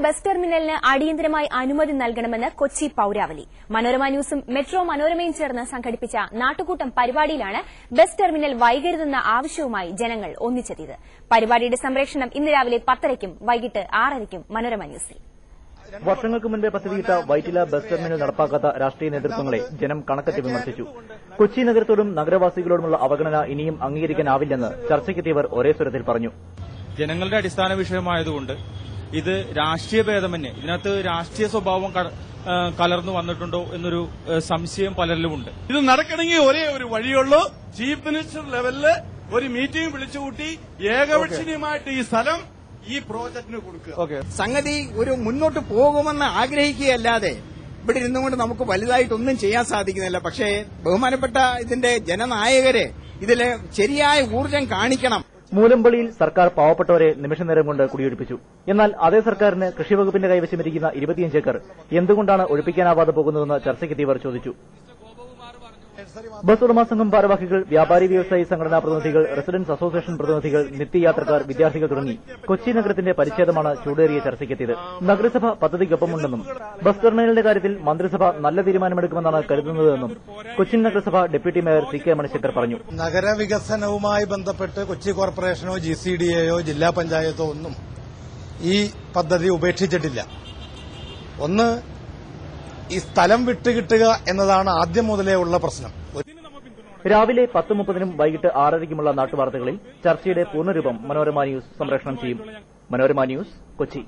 Bus ടെർമിനലിന് അടിയന്തരമായി അനുമതി നൽകണമെന്ന് കൊച്ചി പൌരാവലി. മനോരമ ന്യൂസും മെട്രോ മനോരമയും ചേർന്ന് സംഘടിപ്പിച്ച നാട്ടുകൂട്ടം പരിപാടിയിലാണ് ബസ് ടെർമിനൽ വൈകരുതെന്ന ആവശ്യവുമായി ജനങ്ങൾ ഒന്നിച്ചെത്തിയത്. പരിപാടിയുടെ സംപ്രേഷണം ഇന്ന് രാവിലെ 10:30-ക്കും വൈകിട്ട് 6:30-ക്കും മനോരമ ന്യൂസിൽ. വർഷങ്ങൾക്ക് മുൻപേ പദ്ധതിയിട്ട വൈറ്റില ബസ് ടെർമിനൽ നടപ്പാക്കാത്ത രാഷ്ട്രീയ നേതൃത്വങ്ങളെ ജനം കണക്കറ്റ് വിമർശിച്ചു. കൊച്ചി നഗരത്തോടും നഗരവാസികളോടുമുള്ള അവഗണന ഇനിയും അംഗീകരിക്കാനാവില്ലെന്ന് ചർച്ചയ്ക്കെത്തിയവർ ഒരേ സ്വരത്തിൽ പറഞ്ഞു. ജനങ്ങളുടെ അടിസ്ഥാന വിഷയമായതുകൊണ്ട് ഇത് രാഷ്ട്രീയ ഭേദമന്യേ ഇതിനകത്ത് രാഷ്ട്രീയ സ്വഭാവം കലർന്നു വന്നിട്ടുണ്ടോ എന്നൊരു സംശയം പലരിലുമുണ്ട്. ഇത് നടക്കണമെങ്കിൽ ഒരേ ഒരു വഴിയുള്ളൂ. ചീഫ് മിനിസ്റ്റർ ലെവലില് ഒരു മീറ്റിംഗ് വിളിച്ചുകൂട്ടി ഏകപക്ഷീയമായിട്ട് ഈ സ്ഥലം ഈ പ്രോജക്ടിന് കൊടുക്കുക. സംഗതി ഒരു മുന്നോട്ട് പോകുമെന്ന് ആഗ്രഹിക്കുകയല്ലാതെ ഇവിടെ ഇരുന്നുകൊണ്ട് നമുക്ക് വലുതായിട്ടൊന്നും ചെയ്യാൻ സാധിക്കുന്നില്ല. പക്ഷേ ബഹുമാനപ്പെട്ട ഇതിന്റെ ജനനായകരെ ഇതിലെ ശരിയായ ഊർജ്ജം കാണിക്കണം. മൂലമ്പള്ളിയിൽ സർക്കാർ പാവപ്പെട്ടവരെ നിമിഷനേരം കൊണ്ട് കുടിയൊഴിപ്പിച്ചു. എന്നാൽ അതേ സർക്കാരിന് കൃഷിവകുപ്പിന്റെ കൈവശമിരിക്കുന്ന 25 ഏക്കർ എന്തുകൊണ്ടാണ് ഒഴിപ്പിക്കാനാവാതെ പോകുന്നതെന്ന് ചർച്ചയ്ക്കെത്തിയവർ ചോദിച്ചു. ബസ് ഉടമ സംഘം ഭാരവാഹികൾ, വ്യാപാരി വ്യവസായി സംഘടനാ പ്രതിനിധികൾ, റെസിഡൻസ് അസോസിയേഷൻ പ്രതിനിധികൾ, നിത്യയാത്രക്കാർ, വിദ്യാർത്ഥികൾ തുടങ്ങി കൊച്ചി നഗരത്തിന്റെ പരിച്ഛേദമാണ് ചൂടേറിയ ചർച്ചയ്ക്കെത്തിയത്. നഗരസഭ പദ്ധതിക്കൊപ്പമുണ്ടെന്നും ബസ് ടെർമിനലിന്റെ കാര്യത്തിൽ മന്ത്രിസഭ നല്ല തീരുമാനമെടുക്കുമെന്നാണ് കരുതുന്നതെന്നും കൊച്ചി നഗരസഭ ഡെപ്യൂട്ടി മേയർ CK മണിശങ്കർ പറഞ്ഞു. നഗരവികസനവുമായി ബന്ധപ്പെട്ട് കൊച്ചി കോർപ്പറേഷനോ GCDAയോ ജില്ലാ പഞ്ചായത്തോ ഒന്നും ഈ പദ്ധതി ഉപേക്ഷിച്ചിട്ടില്ല. ഒന്ന്, ഈ സ്ഥലം വിട്ടുകിട്ടുക എന്നതാണ് ആദ്യം മുതലേ ഉള്ള പ്രശ്നം. രാവിലെ 10:30-നും വൈകിട്ട് 6:30-ക്കുമുള്ള നാട്ടുവാർത്തകളിൽ ചർച്ചയുടെ പൂർണ്ണരൂപം മനോരമ ന്യൂസ് സംപ്രേഷണം ചെയ്യും. മനോരമ ന്യൂസ്, കൊച്ചി.